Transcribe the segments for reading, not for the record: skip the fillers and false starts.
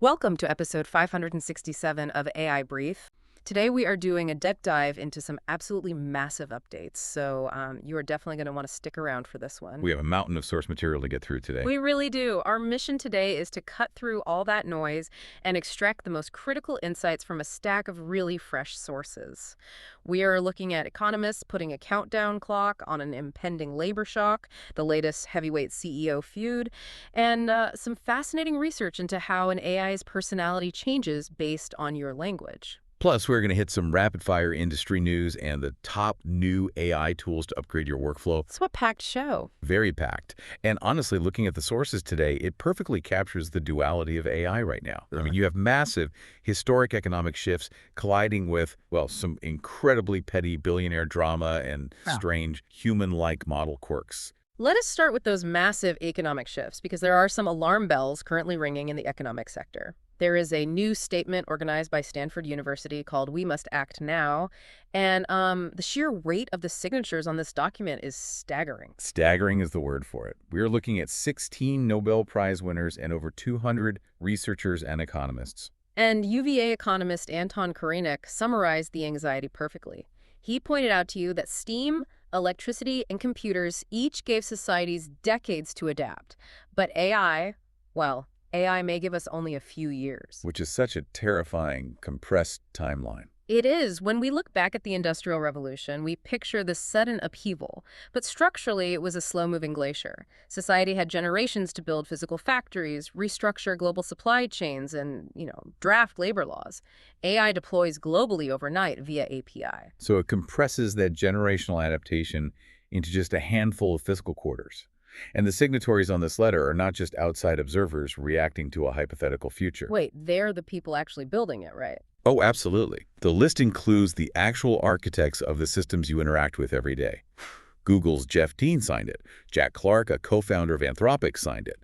Welcome to episode 567 of AI Brief. Today we are doing a deep dive into some absolutely massive updates, so you are definitely going to want to stick around for this one. We have a mountain of source material to get through today. We really do. Our mission today is to cut through all that noise and extract the most critical insights from a stack of really fresh sources. We are looking at economists putting a countdown clock on an impending labor shock, the latest heavyweight CEO feud, and some fascinating research into how an AI's personality changes based on your language. Plus, we're going to hit some rapid-fire industry news and the top new AI tools to upgrade your workflow. It's a packed show. Very packed. And honestly, looking at the sources today, it perfectly captures the duality of AI right now. I mean, you have massive historic economic shifts colliding with, well, some incredibly petty billionaire drama and strange human-like model quirks. Let us start with those massive economic shifts, because there are some alarm bells currently ringing in the economic sector. There is a new statement organized by Stanford University called "We Must Act Now," and the sheer weight of the signatures on this document is staggering. Staggering is the word for it. We are looking at 16 Nobel Prize winners and over 200 researchers and economists. And UVA economist Anton Korinek summarized the anxiety perfectly. He pointed out to you that steam, electricity, and computers each gave societies decades to adapt. But AI, well, AI may give us only a few years. Which is such a terrifying, compressed timeline. It is. When we look back at the Industrial Revolution, we picture this sudden upheaval. But structurally, it was a slow-moving glacier. Society had generations to build physical factories, restructure global supply chains, and, draft labor laws. AI deploys globally overnight via API. So it compresses that generational adaptation into just a handful of fiscal quarters. And the signatories on this letter are not just outside observers reacting to a hypothetical future. Wait, they're the people actually building it, right? Oh, absolutely. The list includes the actual architects of the systems you interact with every day. Google's Jeff Dean signed it. Jack Clark, a co-founder of Anthropic, signed it.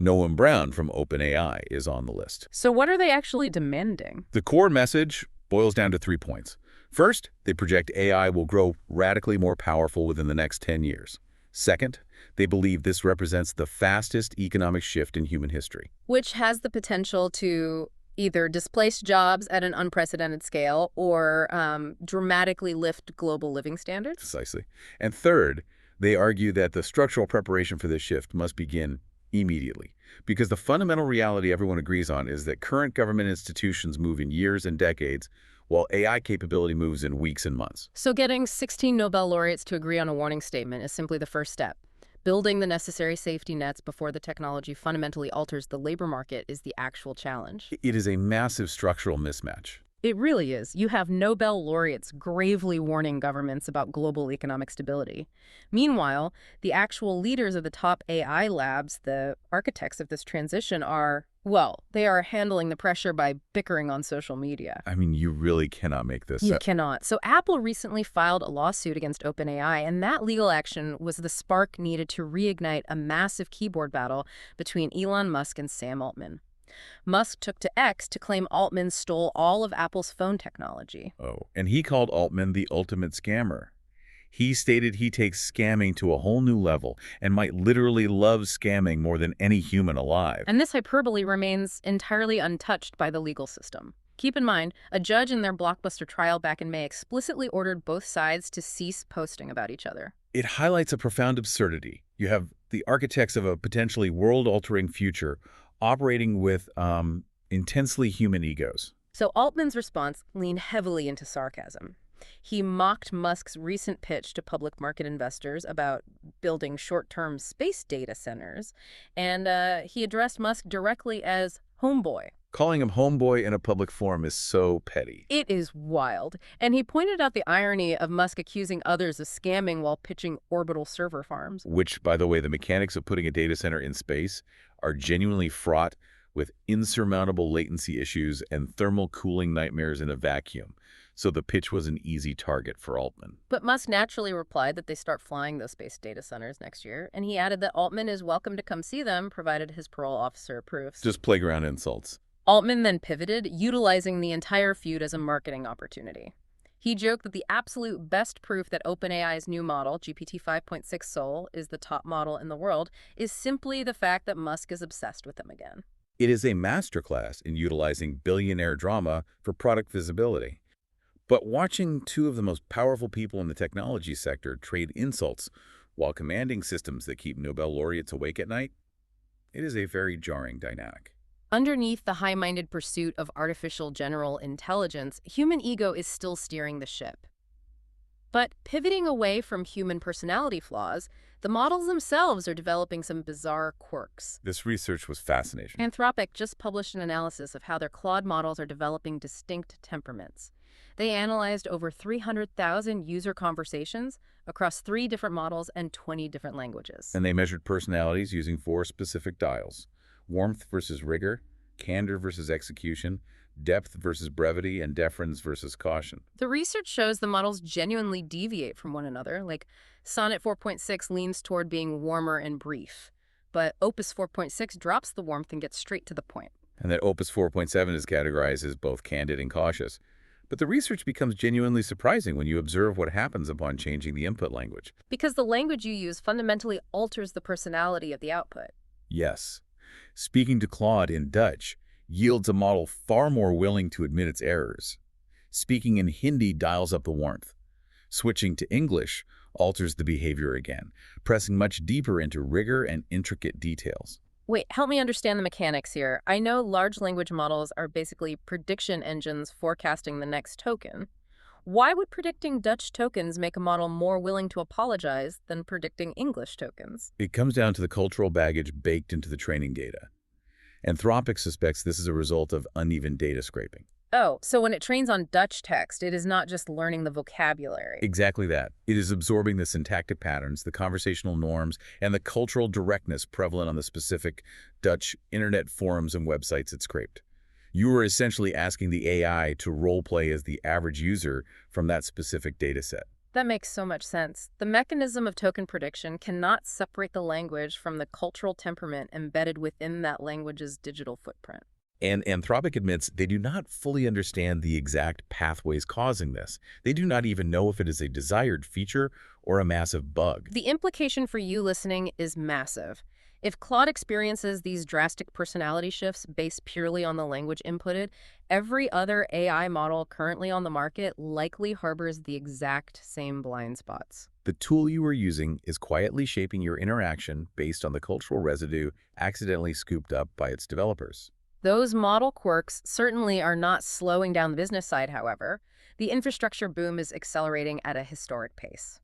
Noam Brown from OpenAI is on the list. So what are they actually demanding? The core message boils down to 3 points. First, they project AI will grow radically more powerful within the next 10 years. Second, they believe this represents the fastest economic shift in human history. Which has the potential to either displace jobs at an unprecedented scale or dramatically lift global living standards. Precisely. And third, they argue that the structural preparation for this shift must begin immediately. Because the fundamental reality everyone agrees on is that current government institutions move in years and decades, while AI capability moves in weeks and months. So getting 16 Nobel laureates to agree on a warning statement is simply the first step. Building the necessary safety nets before the technology fundamentally alters the labor market is the actual challenge. It is a massive structural mismatch. It really is. You have Nobel laureates gravely warning governments about global economic stability. Meanwhile, the actual leaders of the top AI labs, the architects of this transition, they are handling the pressure by bickering on social media. I mean, you really cannot make this You up. cannot. So Apple recently filed a lawsuit against OpenAI, and that legal action was the spark needed to reignite a massive keyboard battle between Elon Musk and Sam Altman. Musk took to X to claim Altman stole all of Apple's phone technology. Oh, and he called Altman the ultimate scammer. He stated he takes scamming to a whole new level and might literally love scamming more than any human alive. And this hyperbole remains entirely untouched by the legal system. Keep in mind, a judge in their blockbuster trial back in May explicitly ordered both sides to cease posting about each other. It highlights a profound absurdity. You have the architects of a potentially world-altering future operating with intensely human egos. So Altman's response leaned heavily into sarcasm. He mocked Musk's recent pitch to public market investors about building short-term space data centers, and he addressed Musk directly as homeboy. Calling him homeboy in a public forum is so petty. It is wild. And he pointed out the irony of Musk accusing others of scamming while pitching orbital server farms. Which, by the way, the mechanics of putting a data center in space are genuinely fraught with insurmountable latency issues and thermal cooling nightmares in a vacuum. So the pitch was an easy target for Altman. But Musk naturally replied that they start flying those space data centers next year, and he added that Altman is welcome to come see them, provided his parole officer approves. Just playground insults. Altman then pivoted, utilizing the entire feud as a marketing opportunity. He joked that the absolute best proof that OpenAI's new model, GPT 5.6 Sol, is the top model in the world is simply the fact that Musk is obsessed with them again. It is a masterclass in utilizing billionaire drama for product visibility. But watching two of the most powerful people in the technology sector trade insults while commanding systems that keep Nobel laureates awake at night, it is a very jarring dynamic. Underneath the high-minded pursuit of artificial general intelligence, human ego is still steering the ship. But pivoting away from human personality flaws, the models themselves are developing some bizarre quirks. This research was fascinating. Anthropic just published an analysis of how their Claude models are developing distinct temperaments. They analyzed over 300,000 user conversations across 3 different models and 20 different languages. And they measured personalities using 4 specific dials: warmth versus rigor, candor versus execution, depth versus brevity, and deference versus caution. The research shows the models genuinely deviate from one another, like Sonnet 4.6 leans toward being warmer and brief, but Opus 4.6 drops the warmth and gets straight to the point. And that Opus 4.7 is categorized as both candid and cautious. But the research becomes genuinely surprising when you observe what happens upon changing the input language. Because the language you use fundamentally alters the personality of the output. Yes, speaking to Claude in Dutch yields a model far more willing to admit its errors. Speaking in Hindi dials up the warmth. Switching to English alters the behavior again, pressing much deeper into rigor and intricate details. Wait, help me understand the mechanics here. I know large language models are basically prediction engines forecasting the next token. Why would predicting Dutch tokens make a model more willing to apologize than predicting English tokens? It comes down to the cultural baggage baked into the training data. Anthropic suspects this is a result of uneven data scraping. Oh, so when it trains on Dutch text, it is not just learning the vocabulary. Exactly that. It is absorbing the syntactic patterns, the conversational norms, and the cultural directness prevalent on the specific Dutch internet forums and websites it scraped. You are essentially asking the AI to role-play as the average user from that specific data set. That makes so much sense. The mechanism of token prediction cannot separate the language from the cultural temperament embedded within that language's digital footprint. And Anthropic admits they do not fully understand the exact pathways causing this. They do not even know if it is a desired feature or a massive bug. The implication for you listening is massive. If Claude experiences these drastic personality shifts based purely on the language inputted, every other AI model currently on the market likely harbors the exact same blind spots. The tool you are using is quietly shaping your interaction based on the cultural residue accidentally scooped up by its developers. Those model quirks certainly are not slowing down the business side, however. The infrastructure boom is accelerating at a historic pace.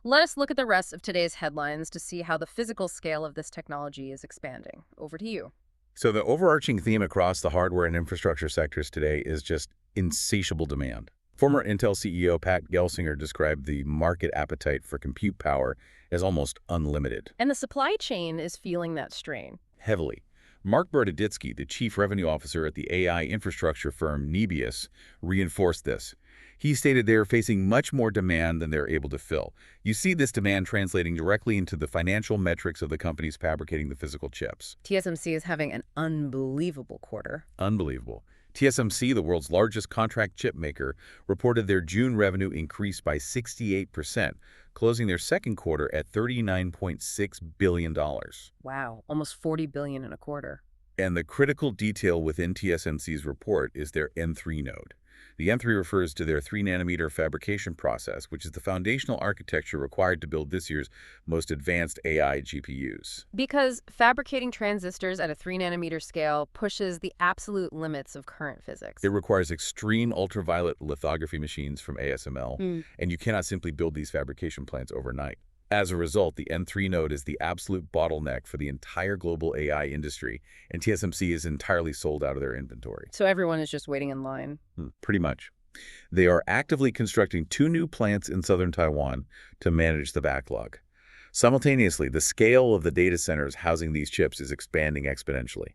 Let us look at the rest of today's headlines to see how the physical scale of this technology is expanding. Over to you. So the overarching theme across the hardware and infrastructure sectors today is just insatiable demand. Former Intel CEO Pat Gelsinger described the market appetite for compute power as almost unlimited. And the supply chain is feeling that strain. Heavily. Mark Berdaditsky, the chief revenue officer at the AI infrastructure firm Nebius, reinforced this. He stated they are facing much more demand than they're able to fill. You see this demand translating directly into the financial metrics of the companies fabricating the physical chips. TSMC is having an unbelievable quarter. Unbelievable. TSMC, the world's largest contract chip maker, reported their June revenue increased by 68%, closing their second quarter at $39.6 billion. Wow, almost $40 billion in a quarter. And the critical detail within TSMC's report is their N3 node. The N3 refers to their 3-nanometer fabrication process, which is the foundational architecture required to build this year's most advanced AI GPUs. Because fabricating transistors at a 3-nanometer scale pushes the absolute limits of current physics. It requires extreme ultraviolet lithography machines from ASML, and you cannot simply build these fabrication plants overnight. As a result, the N3 node is the absolute bottleneck for the entire global AI industry, and TSMC is entirely sold out of their inventory. So everyone is just waiting in line. Pretty much. They are actively constructing 2 new plants in southern Taiwan to manage the backlog. Simultaneously, the scale of the data centers housing these chips is expanding exponentially.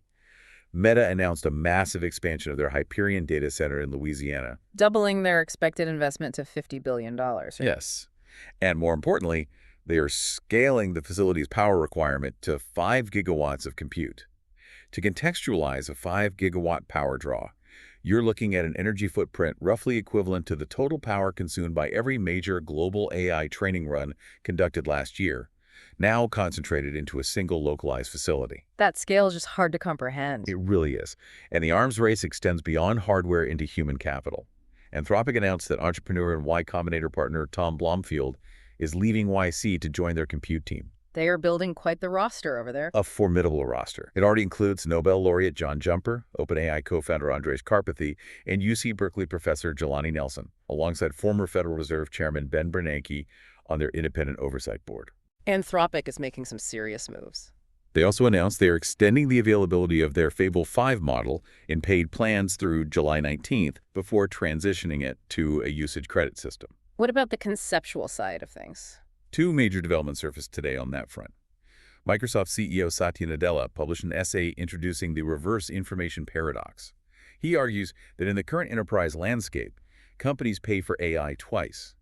Meta announced a massive expansion of their Hyperion data center in Louisiana. Doubling their expected investment to $50 billion. Right? Yes. And more importantly, they are scaling the facility's power requirement to 5 gigawatts of compute. To contextualize a 5 gigawatt power draw, you're looking at an energy footprint roughly equivalent to the total power consumed by every major global AI training run conducted last year. now concentrated into a single localized facility. That scale is just hard to comprehend. It really is. And the arms race extends beyond hardware into human capital. Anthropic announced that entrepreneur and Y Combinator partner Tom Blomfield is leaving YC to join their compute team. They are building quite the roster over there. A formidable roster. It already includes Nobel laureate John Jumper, OpenAI co-founder Andres Karpathy, and UC Berkeley professor Jelani Nelson, alongside former Federal Reserve Chairman Ben Bernanke on their independent oversight board. Anthropic is making some serious moves. They also announced they are extending the availability of their Fable 5 model in paid plans through July 19th before transitioning it to a usage credit system. What about the conceptual side of things? Two major developments surfaced today on that front. Microsoft CEO Satya Nadella published an essay introducing the reverse information paradox. He argues that in the current enterprise landscape, companies pay for AI twice.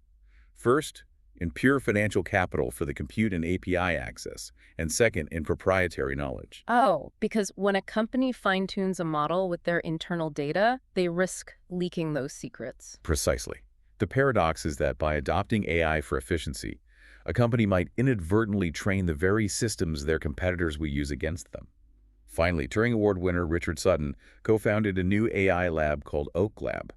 First, in pure financial capital for the compute and API access, and second, in proprietary knowledge. Oh, because when a company fine-tunes a model with their internal data, they risk leaking those secrets. Precisely. The paradox is that by adopting AI for efficiency, a company might inadvertently train the very systems their competitors will use against them. Finally, Turing Award winner Richard Sutton co-founded a new AI lab called Oak Lab.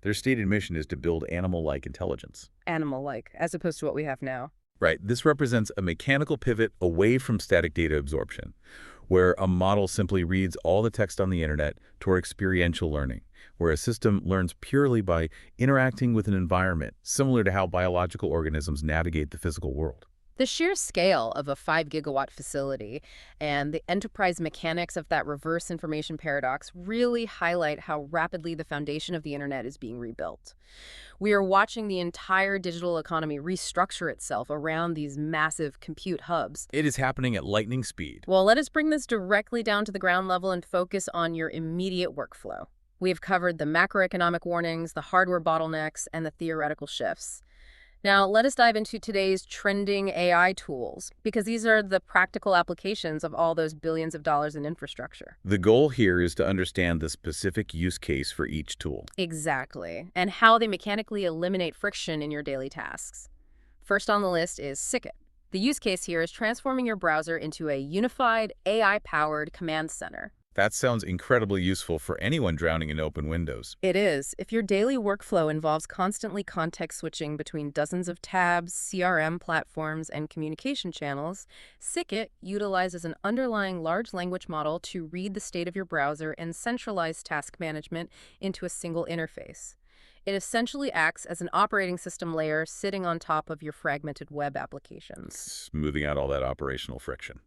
Their stated mission is to build animal-like intelligence. Animal-like, as opposed to what we have now. Right, this represents a mechanical pivot away from static data absorption, where a model simply reads all the text on the internet, toward experiential learning, where a system learns purely by interacting with an environment, similar to how biological organisms navigate the physical world. The sheer scale of a 5-gigawatt facility and the enterprise mechanics of that reverse information paradox really highlight how rapidly the foundation of the internet is being rebuilt. We are watching the entire digital economy restructure itself around these massive compute hubs. It is happening at lightning speed. Well, let us bring this directly down to the ground level and focus on your immediate workflow. We have covered the macroeconomic warnings, the hardware bottlenecks, and the theoretical shifts. Now, let us dive into today's trending AI tools, because these are the practical applications of all those billions of dollars in infrastructure. The goal here is to understand the specific use case for each tool. Exactly, and how they mechanically eliminate friction in your daily tasks. First on the list is Sicket. The use case here is transforming your browser into a unified, AI-powered command center. That sounds incredibly useful for anyone drowning in open windows. It is. If your daily workflow involves constantly context switching between dozens of tabs, CRM platforms, and communication channels, Sicket utilizes an underlying large language model to read the state of your browser and centralize task management into a single interface. It essentially acts as an operating system layer sitting on top of your fragmented web applications. Smoothing out all that operational friction.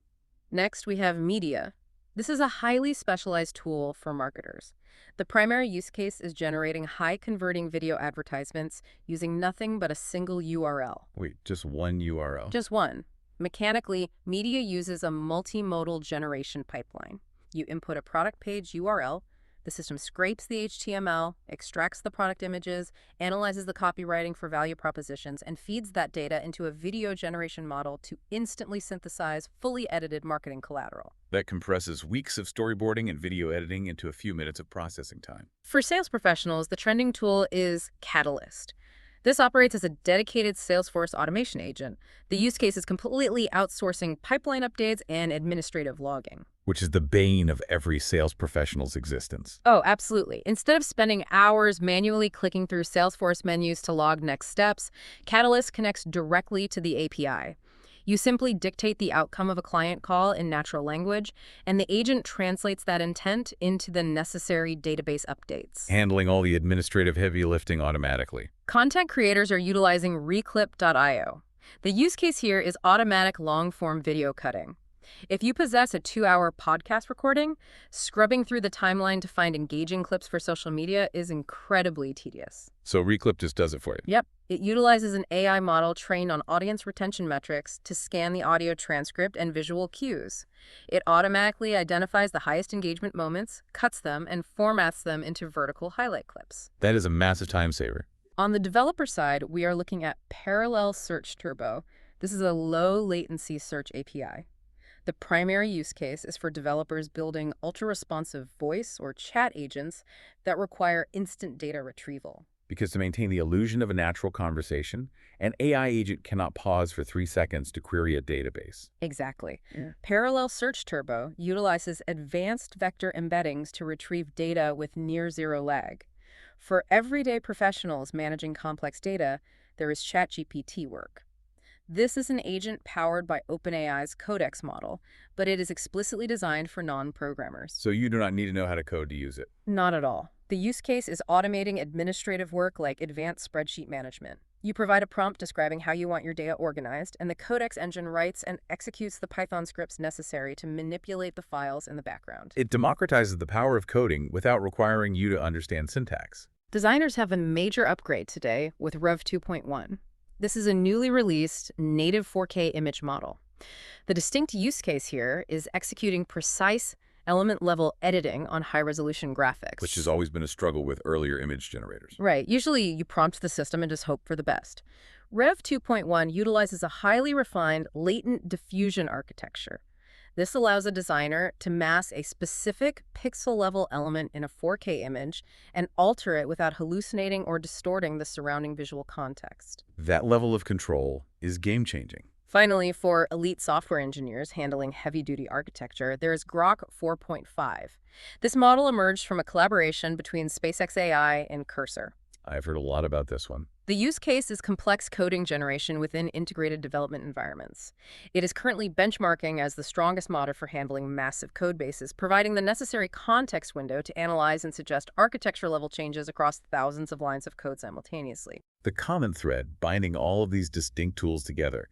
Next, we have Media. This is a highly specialized tool for marketers. The primary use case is generating high-converting video advertisements using nothing but a single URL. Wait, just one URL? Just one. Mechanically, Media uses a multimodal generation pipeline. You input a product page URL, the system scrapes the HTML, extracts the product images, analyzes the copywriting for value propositions, and feeds that data into a video generation model to instantly synthesize fully edited marketing collateral. That compresses weeks of storyboarding and video editing into a few minutes of processing time. For sales professionals, the trending tool is Catalyst. This operates as a dedicated Salesforce automation agent. The use case is completely outsourcing pipeline updates and administrative logging. Which is the bane of every sales professional's existence. Oh, absolutely. Instead of spending hours manually clicking through Salesforce menus to log next steps, Catalyst connects directly to the API. You simply dictate the outcome of a client call in natural language, and the agent translates that intent into the necessary database updates. Handling all the administrative heavy lifting automatically. Content creators are utilizing Reclip.io. The use case here is automatic long-form video cutting. If you possess a 2-hour podcast recording, scrubbing through the timeline to find engaging clips for social media is incredibly tedious. So Reclip just does it for you? Yep. It utilizes an AI model trained on audience retention metrics to scan the audio transcript and visual cues. It automatically identifies the highest engagement moments, cuts them, and formats them into vertical highlight clips. That is a massive time saver. On the developer side, we are looking at Parallel Search Turbo. This is a low-latency search API. The primary use case is for developers building ultra-responsive voice or chat agents that require instant data retrieval. Because to maintain the illusion of a natural conversation, an AI agent cannot pause for 3 seconds to query a database. Exactly. Parallel Search Turbo utilizes advanced vector embeddings to retrieve data with near zero lag. For everyday professionals managing complex data, there is ChatGPT work. This is an agent powered by OpenAI's Codex model, but it is explicitly designed for non-programmers. So you do not need to know how to code to use it. Not at all. The use case is automating administrative work like advanced spreadsheet management. You provide a prompt describing how you want your data organized, and the Codex engine writes and executes the Python scripts necessary to manipulate the files in the background. It democratizes the power of coding without requiring you to understand syntax. Designers have a major upgrade today with Rev 2.1. This is a newly released native 4K image model. The distinct use case here is executing precise element-level editing on high-resolution graphics. Which has always been a struggle with earlier image generators. Right. Usually you prompt the system and just hope for the best. Rev 2.1 utilizes a highly refined latent diffusion architecture. This allows a designer to mask a specific pixel-level element in a 4K image and alter it without hallucinating or distorting the surrounding visual context. That level of control is game-changing. Finally, for elite software engineers handling heavy-duty architecture, there is Grok 4.5. This model emerged from a collaboration between SpaceX AI and Cursor. I've heard a lot about this one. The use case is complex coding generation within integrated development environments. It is currently benchmarking as the strongest model for handling massive code bases, providing the necessary context window to analyze and suggest architecture-level changes across thousands of lines of code simultaneously. The common thread binding all of these distinct tools together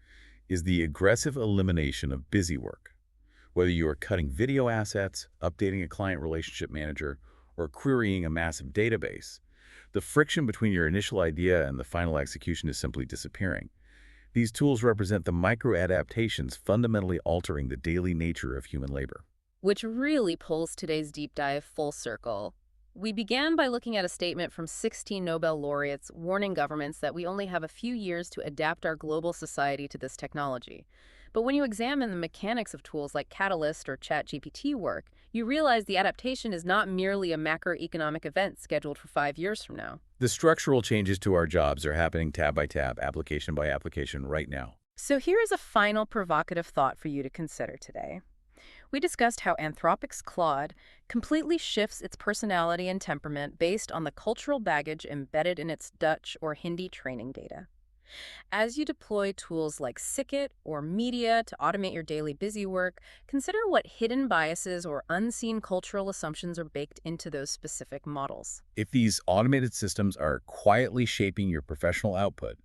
is the aggressive elimination of busy work. Whether you are cutting video assets, updating a client relationship manager, or querying a massive database, the friction between your initial idea and the final execution is simply disappearing. These tools represent the micro-adaptations fundamentally altering the daily nature of human labor. Which really pulls today's deep dive full circle. We began by looking at a statement from 16 Nobel laureates warning governments that we only have a few years to adapt our global society to this technology. But when you examine the mechanics of tools like Catalyst or ChatGPT work, you realize the adaptation is not merely a macroeconomic event scheduled for 5 years from now. The structural changes to our jobs are happening tab by tab, application by application right now. So here is a final provocative thought for you to consider today. We discussed how Anthropic's Claude completely shifts its personality and temperament based on the cultural baggage embedded in its Dutch or Hindi training data. As you deploy tools like Sicket or Media to automate your daily busy work, consider what hidden biases or unseen cultural assumptions are baked into those specific models. If these automated systems are quietly shaping your professional output,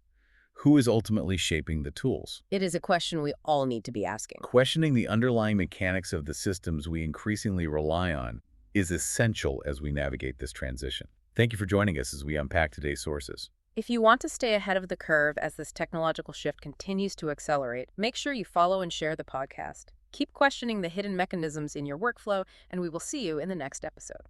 who is ultimately shaping the tools? It is a question we all need to be asking. Questioning the underlying mechanics of the systems we increasingly rely on is essential as we navigate this transition. Thank you for joining us as we unpack today's sources. If you want to stay ahead of the curve as this technological shift continues to accelerate, make sure you follow and share the podcast. Keep questioning the hidden mechanisms in your workflow, and we will see you in the next episode.